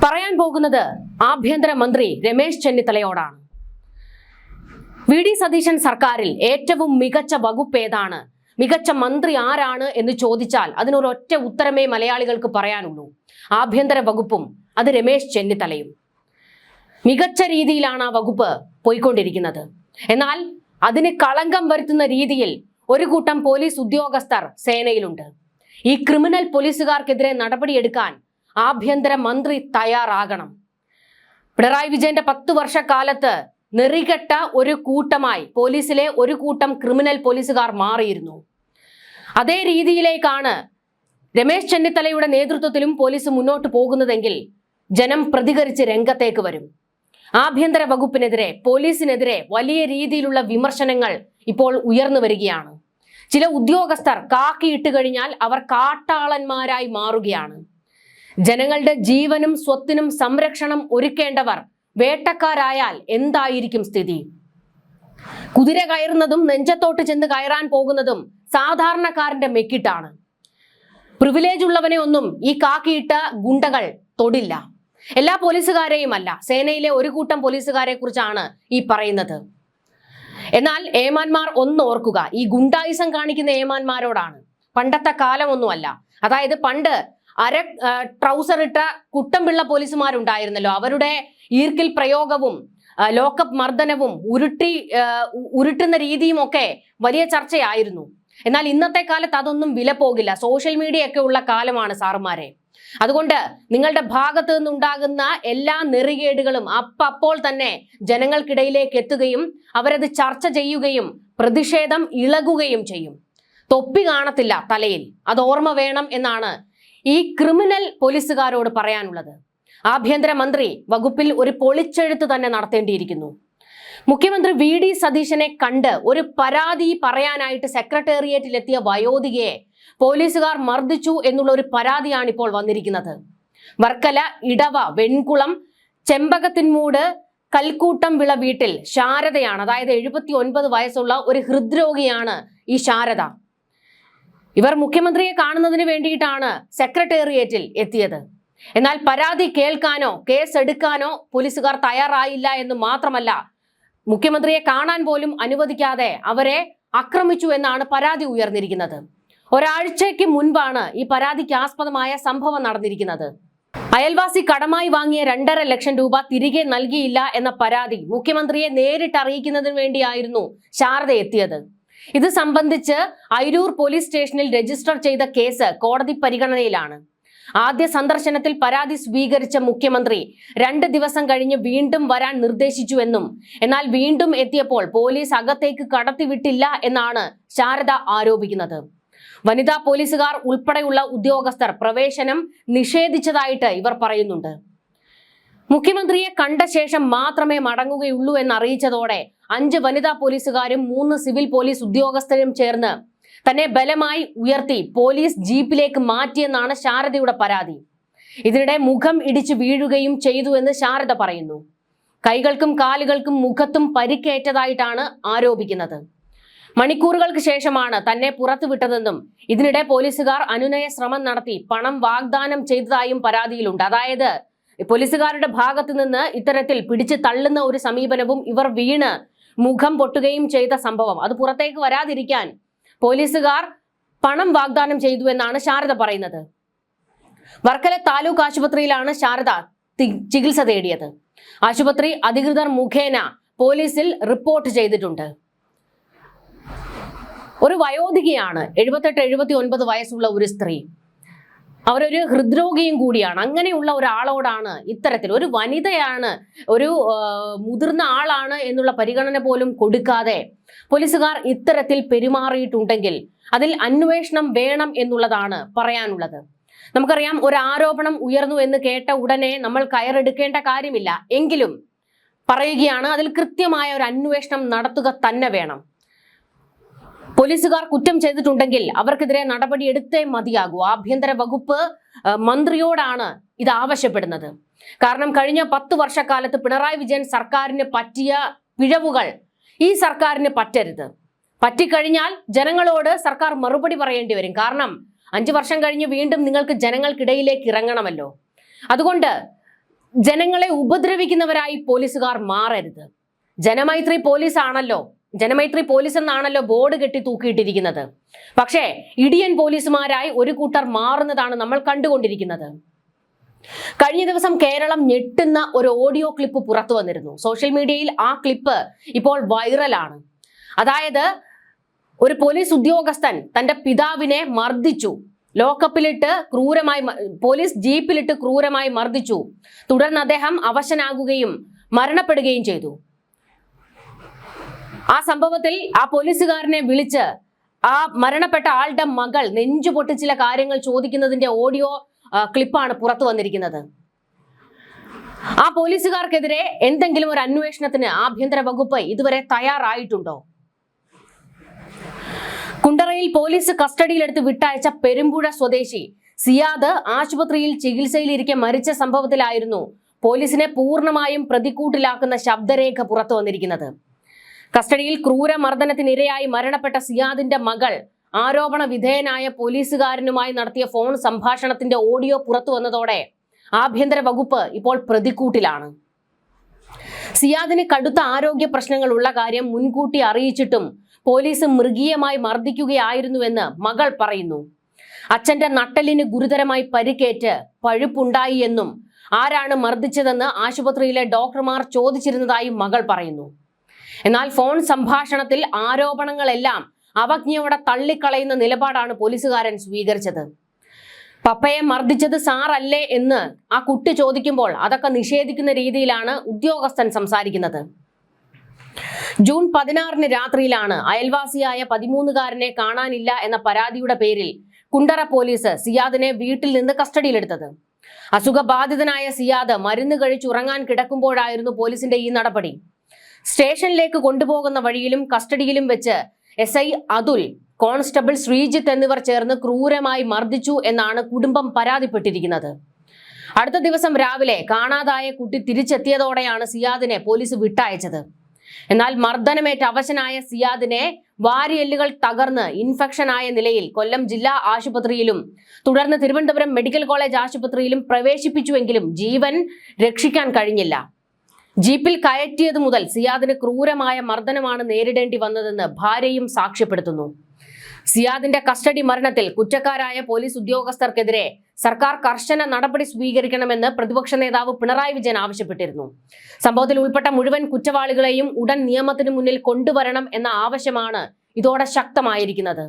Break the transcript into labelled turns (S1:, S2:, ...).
S1: പറയാൻ പോകുന്നത് ആഭ്യന്തരമന്ത്രി രമേശ് ചെന്നിത്തലയോടാണ്. വി.ഡി. സതീശൻ സർക്കാരിൽ ഏറ്റവും മികച്ച വകുപ്പ് ഏതാണ്, മികച്ച മന്ത്രി ആരാണ് എന്ന് ചോദിച്ചാൽ അതിനൊരൊറ്റ ഉത്തരമേ മലയാളികൾക്ക് പറയാനുള്ളൂ. ആഭ്യന്തര വകുപ്പും അത് രമേശ് ചെന്നിത്തലയും. മികച്ച രീതിയിലാണ് ആ വകുപ്പ് പോയിക്കൊണ്ടിരിക്കുന്നത്. എന്നാൽ അതിന് കളങ്കം വരുത്തുന്ന രീതിയിൽ ഒരു കൂട്ടം പോലീസ് ഉദ്യോഗസ്ഥർ സേനയിലുണ്ട്. ഈ ക്രിമിനൽ പോലീസുകാർക്കെതിരെ നടപടിയെടുക്കാൻ ആഭ്യന്തര മന്ത്രി തയ്യാറാകണം. പിണറായി വിജയന്റെ 10 വർഷക്കാലത്ത് നെറികെട്ട ഒരു കൂട്ടമായി പോലീസിലെ ഒരു കൂട്ടം ക്രിമിനൽ പോലീസുകാർ മാറിയിരുന്നു. അതേ രീതിയിലേക്കാണ് രമേശ് ചെന്നിത്തലയുടെ നേതൃത്വത്തിലും പോലീസ് മുന്നോട്ട് പോകുന്നതെങ്കിൽ ജനം പ്രതികരിച്ച് രംഗത്തേക്ക് വരും. ആഭ്യന്തര വകുപ്പിനെതിരെ, പോലീസിനെതിരെ വലിയ രീതിയിലുള്ള വിമർശനങ്ങൾ ഇപ്പോൾ ഉയർന്നു വരികയാണ്. ചില ഉദ്യോഗസ്ഥർ കാക്കിയിട്ട് കഴിഞ്ഞാൽ അവർ കാട്ടാളന്മാരായി മാറുകയാണ്. ജനങ്ങളുടെ ജീവനും സ്വത്തിനും സംരക്ഷണം ഒരുക്കേണ്ടവർ വേട്ടക്കാരായാൽ എന്തായിരിക്കും സ്ഥിതി? കുതിര കയറുന്നതും നെഞ്ചത്തോട്ട് ചെന്ന് കയറാൻ പോകുന്നതും സാധാരണക്കാരന്റെ മെക്കിട്ടാണ്. പ്രിവിലേജ് ഉള്ളവനെ ഒന്നും ഈ കാക്കിയിട്ട ഗുണ്ടകൾ തൊടില്ല. എല്ലാ പോലീസുകാരെയും അല്ല, സേനയിലെ ഒരു കൂട്ടം പോലീസുകാരെ കുറിച്ചാണ് ഈ പറയുന്നത്. എന്നാൽ ഏമാന്മാർ ഒന്ന് ഓർക്കുക, ഈ ഗുണ്ടായിസം കാണിക്കുന്ന ഏമാന്മാരോടാണ്. പണ്ടത്തെ കാലമൊന്നുമല്ല. അതായത് പണ്ട് ട്രൗസർ ഇട്ട കുട്ടമ്പിള്ള പോലീസുമാരുണ്ടായിരുന്നല്ലോ, അവരുടെ ഈർക്കിൽ പ്രയോഗവും ലോക്കപ്പ് മർദ്ദനവും ഉരുട്ടുന്ന രീതിയും ഒക്കെ വലിയ ചർച്ചയായിരുന്നു. എന്നാൽ ഇന്നത്തെ കാലത്ത് അതൊന്നും വില പോകില്ല. സോഷ്യൽ മീഡിയ ഒക്കെ ഉള്ള കാലമാണ് സാറുമാരെ. അതുകൊണ്ട് നിങ്ങളുടെ ഭാഗത്തു നിന്നുണ്ടാകുന്ന എല്ലാ നെറികേടുകളും അപ്പോൾ തന്നെ ജനങ്ങൾക്കിടയിലേക്ക് എത്തുകയും അവരത് ചർച്ച ചെയ്യുകയും പ്രതിഷേധം ഇളകുകയും ചെയ്യും. തൊപ്പി കാണത്തില്ല തലയിൽ, അത് ഓർമ്മ വേണം എന്നാണ് ഈ ക്രിമിനൽ പോലീസുകാരോട് പറയാനുള്ളത്. ആഭ്യന്തരമന്ത്രി വകുപ്പിൽ ഒരു പൊളിച്ചെഴുത്ത് തന്നെ നടത്തേണ്ടിയിരിക്കുന്നു. മുഖ്യമന്ത്രി വി.ഡി. സതീശനെ കണ്ട് ഒരു പരാതി പറയാനായിട്ട് സെക്രട്ടേറിയറ്റിലെത്തിയ വയോധികയെ പോലീസുകാർ മർദ്ദിച്ചു എന്നുള്ള ഒരു പരാതിയാണ് ഇപ്പോൾ വന്നിരിക്കുന്നത്. വർക്കല ഇടവ വെൺകുളം ചെമ്പകത്തിൻമൂട് കൽക്കൂട്ടം വിള വീട്ടിൽ ശാരദയാണ്. അതായത് 79 വയസ്സുള്ള ഒരു ഹൃദ്രോഗിയാണ് ഈ ശാരദ. ഇവർ മുഖ്യമന്ത്രിയെ കാണുന്നതിന് വേണ്ടിയിട്ടാണ് സെക്രട്ടേറിയറ്റിൽ എത്തിയത്. എന്നാൽ പരാതി കേൾക്കാനോ കേസ് എടുക്കാനോ പോലീസുകാർ തയ്യാറായില്ല എന്ന് മാത്രമല്ല, മുഖ്യമന്ത്രിയെ കാണാൻ പോലും അനുവദിക്കാതെ അവരെ ആക്രമിച്ചു എന്നാണ് പരാതി ഉയർന്നിരിക്കുന്നത്. ഒരാഴ്ചയ്ക്ക് മുൻപാണ് ഈ പരാതിക്ക് ആസ്പദമായ സംഭവം നടന്നിരിക്കുന്നത്. അയൽവാസി കടമായി വാങ്ങിയ 2.5 ലക്ഷം രൂപ തിരികെ നൽകിയില്ല എന്ന പരാതി മുഖ്യമന്ത്രിയെ നേരിട്ട് അറിയിക്കുന്നതിന് വേണ്ടിയായിരുന്നു ശാരദ എത്തിയത്. ഇത് സംബന്ധിച്ച് അയിരൂർ പോലീസ് സ്റ്റേഷനിൽ രജിസ്റ്റർ ചെയ്ത കേസ് കോടതി പരിഗണനയിലാണ്. ആദ്യ സന്ദർശനത്തിൽ പരാതി സ്വീകരിച്ച മുഖ്യമന്ത്രി 2 ദിവസം കഴിഞ്ഞ് വീണ്ടും വരാൻ നിർദ്ദേശിച്ചുവെന്നും എന്നാൽ വീണ്ടും എത്തിയപ്പോൾ പോലീസ് അകത്തേക്ക് കടത്തിവിട്ടില്ല എന്നാണ് ശാരദ ആരോപിക്കുന്നത്. വനിതാ പോലീസുകാർ ഉൾപ്പെടെയുള്ള ഉദ്യോഗസ്ഥർ പ്രവേശനം നിഷേധിച്ചതായിട്ട് ഇവർ പറയുന്നുണ്ട്. മുഖ്യമന്ത്രിയെ കണ്ട ശേഷം മാത്രമേ മടങ്ങുകയുള്ളൂ എന്നറിയിച്ചതോടെ 5 വനിതാ പോലീസുകാരും 3 സിവിൽ പോലീസ് ഉദ്യോഗസ്ഥരും ചേർന്ന് തന്നെ ബലമായി ഉയർത്തി പോലീസ് ജീപ്പിലേക്ക് മാറ്റിയെന്നാണ് ശാരദയുടെ പരാതി. ഇതിനിടെ മുഖം ഇടിച്ചു വീഴുകയും ചെയ്തു എന്ന് ശാരദ പറയുന്നു. കൈകൾക്കും കാലുകൾക്കും മുഖത്തും പരിക്കേറ്റതായിട്ടാണ് ആരോപിക്കുന്നത്. മണിക്കൂറുകൾക്ക് ശേഷമാണ് തന്നെ പുറത്തുവിട്ടതെന്നും ഇതിനിടെ പോലീസുകാർ അനുനയ ശ്രമം നടത്തി പണം വാഗ്ദാനം ചെയ്തതായും പരാതിയിലുണ്ട്. അതായത് പോലീസുകാരുടെ ഭാഗത്തു നിന്ന് ഇത്തരത്തിൽ പിടിച്ചു തള്ളുന്ന ഒരു സമീപനവും ഇവർ വീണ് മുഖം പൊട്ടുകയും ചെയ്ത സംഭവം അത് പുറത്തേക്ക് വരാതിരിക്കാൻ പോലീസുകാർ പണം വാഗ്ദാനം ചെയ്തു എന്നാണ് ശാരദ പറയുന്നത്. വർക്കല താലൂക്ക് ആശുപത്രിയിലാണ് ശാരദ ചികിത്സ തേടിയത്. ആശുപത്രി അധികൃതർ മുഖേന പോലീസിൽ റിപ്പോർട്ട് ചെയ്തിട്ടുണ്ട്. ഒരു വയോധികയാണ്, 78-79 വയസ്സുള്ള ഒരു സ്ത്രീ. അവരൊരു ഹൃദ്രോഗിയും കൂടിയാണ്. അങ്ങനെയുള്ള ഒരാളോടാണ് ഇത്തരത്തിൽ, ഒരു വനിതയാണ്, ഒരു മുതിർന്ന ആളാണ് എന്നുള്ള പരിഗണന പോലും കൊടുക്കാതെ പോലീസുകാർ ഇത്തരത്തിൽ പെരുമാറിയിട്ടുണ്ടെങ്കിൽ അതിൽ അന്വേഷണം വേണം എന്നുള്ളതാണ് പറയാനുള്ളത്. നമുക്കറിയാം, ഒരു ആരോപണം ഉയർന്നു എന്ന് കേട്ട ഉടനെ നമ്മൾ കയറെടുക്കേണ്ട കാര്യമില്ല. എങ്കിലും പറയുകയാണ്, അതിൽ കൃത്യമായ ഒരു അന്വേഷണം നടത്തുക തന്നെ വേണം. പോലീസുകാർ കുറ്റം ചെയ്തിട്ടുണ്ടെങ്കിൽ അവർക്കെതിരെ നടപടി എടുത്തേ മതിയാകൂ. ആഭ്യന്തര വകുപ്പ് മന്ത്രിയോടാണ് ഇത് ആവശ്യപ്പെടുന്നത്. കാരണം കഴിഞ്ഞ 10 വർഷക്കാലത്ത് പിണറായി വിജയൻ സർക്കാരിന് പറ്റിയ പിഴവുകൾ ഈ സർക്കാരിന് പറ്റരുത്. പറ്റിക്കഴിഞ്ഞാൽ ജനങ്ങളോട് സർക്കാർ മറുപടി പറയേണ്ടി വരും. കാരണം 5 വർഷം കഴിഞ്ഞ് വീണ്ടും നിങ്ങൾക്ക് ജനങ്ങൾക്കിടയിലേക്ക് ഇറങ്ങണമല്ലോ. അതുകൊണ്ട് ജനങ്ങളെ ഉപദ്രവിക്കുന്നവരായി പോലീസുകാർ മാറരുത്. ജനമൈത്രി പോലീസ് ആണല്ലോ, ജനമൈത്രി പോലീസ് എന്നാണല്ലോ ബോർഡ് കെട്ടി തൂക്കിയിട്ടിരിക്കുന്നത്. പക്ഷേ ഇടിയൻ പോലീസുമാരായി ഒരു കൂട്ടർ മാറുന്നതാണ് നമ്മൾ കണ്ടുകൊണ്ടിരിക്കുന്നത്. കഴിഞ്ഞ ദിവസം കേരളം ഞെട്ടുന്ന ഒരു ഓഡിയോ ക്ലിപ്പ് പുറത്തു വന്നിരുന്നു. സോഷ്യൽ മീഡിയയിൽ ആ ക്ലിപ്പ് ഇപ്പോൾ വൈറലാണ്. അതായത് ഒരു പോലീസ് ഉദ്യോഗസ്ഥൻ തന്റെ പിതാവിനെ മർദ്ദിച്ചു, ലോക്കപ്പിലിട്ട് ക്രൂരമായി, പോലീസ് ജീപ്പിലിട്ട് ക്രൂരമായി മർദ്ദിച്ചു. തുടർന്ന് അദ്ദേഹം അവശനാകുകയും മരണപ്പെടുകയും ചെയ്തു. ആ സംഭവത്തിൽ ആ പോലീസുകാരനെ വിളിച്ച് ആ മരണപ്പെട്ട ആളുടെ മകൾ നെഞ്ചുപൊട്ടി ചില കാര്യങ്ങൾ ചോദിക്കുന്നതിന്റെ ഓഡിയോ ക്ലിപ്പാണ് പുറത്തു വന്നിരിക്കുന്നത്. ആ പോലീസുകാർക്കെതിരെ എന്തെങ്കിലും ഒരു അന്വേഷണത്തിന് ആഭ്യന്തര വകുപ്പ് ഇതുവരെ തയ്യാറായിട്ടുണ്ടോ? കുണ്ടറയിൽ പോലീസ് കസ്റ്റഡിയിലെടുത്ത് വിട്ടയച്ച പെരുമ്പുഴ സ്വദേശി സിയാദ് ആശുപത്രിയിൽ ചികിത്സയിലിരിക്കെ മരിച്ച സംഭവത്തിലായിരുന്നു പോലീസിനെ പൂർണ്ണമായും പ്രതിക്കൂട്ടിലാക്കുന്ന ശബ്ദരേഖ പുറത്തു വന്നിരിക്കുന്നത്. കസ്റ്റഡിയിൽ ക്രൂരമർദ്ദനത്തിനിരയായി മരണപ്പെട്ട സിയാദിന്റെ മകൾ ആരോപണ വിധേയനായ പോലീസുകാരനുമായി നടത്തിയ ഫോൺ സംഭാഷണത്തിന്റെ ഓഡിയോ പുറത്തു വന്നതോടെ ആഭ്യന്തര വകുപ്പ് ഇപ്പോൾ പ്രതിക്കൂട്ടിലാണ്. സിയാദിന് കടുത്ത ആരോഗ്യ പ്രശ്നങ്ങൾ ഉള്ള കാര്യം മുൻകൂട്ടി അറിയിച്ചിട്ടും പോലീസ് മൃഗീയമായി മർദ്ദിക്കുകയായിരുന്നുവെന്ന് മകൾ പറയുന്നു. അച്ഛന്റെ നട്ടെല്ലിന് ഗുരുതരമായി പരിക്കേറ്റ് പഴുപ്പുണ്ടായി എന്നും ആരാണ് മർദ്ദിച്ചതെന്ന് ആശുപത്രിയിലെ ഡോക്ടർമാർ ചോദിച്ചിരുന്നതായും മകൾ പറയുന്നു. എന്നാൽ ഫോൺ സംഭാഷണത്തിൽ ആരോപണങ്ങളെല്ലാം അവജ്ഞയോടെ തള്ളിക്കളയുന്ന നിലപാടാണ് പോലീസുകാരൻ സ്വീകരിച്ചത്. പപ്പയെ മർദ്ദിച്ചത് സാറല്ലേ എന്ന് ആ കുട്ടി ചോദിക്കുമ്പോൾ അതൊക്കെ നിഷേധിക്കുന്ന രീതിയിലാണ് ഉദ്യോഗസ്ഥൻ സംസാരിക്കുന്നത്. ജൂൺ 16 രാത്രിയിലാണ് അയൽവാസിയായ 13-കാരനെ കാണാനില്ല എന്ന പരാതിയുടെ പേരിൽ കുണ്ടറ പോലീസ് സിയാദിനെ വീട്ടിൽ നിന്ന് കസ്റ്റഡിയിലെടുത്തത്. അസുഖബാധിതനായ സിയാദ് മരുന്ന് കഴിച്ചുറങ്ങാൻ കിടക്കുമ്പോഴായിരുന്നു പോലീസിന്റെ ഈ നടപടി. സ്റ്റേഷനിലേക്ക് കൊണ്ടുപോകുന്ന വഴിയിലും കസ്റ്റഡിയിലും വെച്ച് SI അതുൽ, കോൺസ്റ്റബിൾ ശ്രീജിത്ത് എന്നിവർ ചേർന്ന് ക്രൂരമായി മർദ്ദിച്ചു എന്നാണ് കുടുംബം പരാതിപ്പെട്ടിരിക്കുന്നത്. അടുത്ത ദിവസം രാവിലെ കാണാതായ കുട്ടി തിരിച്ചെത്തിയതോടെയാണ് സിയാദിനെ പോലീസ് വിട്ടയച്ചത്. എന്നാൽ മർദ്ദനമേറ്റ അവശനായ സിയാദിനെ വാരിയെല്ലുകൾ തകർന്ന് ഇൻഫെക്ഷനായ നിലയിൽ കൊല്ലം ജില്ലാ ആശുപത്രിയിലും തുടർന്ന് തിരുവനന്തപുരം മെഡിക്കൽ കോളേജ് ആശുപത്രിയിലും പ്രവേശിപ്പിച്ചുവെങ്കിലും ജീവൻ രക്ഷിക്കാൻ കഴിഞ്ഞില്ല. ജീപ്പിൽ കയറ്റിയത് മുതൽ സിയാദിന് ക്രൂരമായ മർദ്ദനമാണ് നേരിടേണ്ടി വന്നതെന്ന് ഭാര്യയും സാക്ഷ്യപ്പെടുത്തുന്നു. സിയാദിന്റെ കസ്റ്റഡി മരണത്തിൽ കുറ്റക്കാരായ പോലീസ് ഉദ്യോഗസ്ഥർക്കെതിരെ സർക്കാർ കർശന നടപടി സ്വീകരിക്കണമെന്ന് പ്രതിപക്ഷ നേതാവ് പിണറായി വിജയൻ ആവശ്യപ്പെട്ടിരുന്നു. സംഭവത്തിൽ ഉൾപ്പെട്ട മുഴുവൻ കുറ്റവാളികളെയും ഉടൻ നിയമത്തിന് മുന്നിൽ കൊണ്ടുവരണം എന്ന ആവശ്യമാണ് ഇതോടെ ശക്തമായിരിക്കുന്നത്.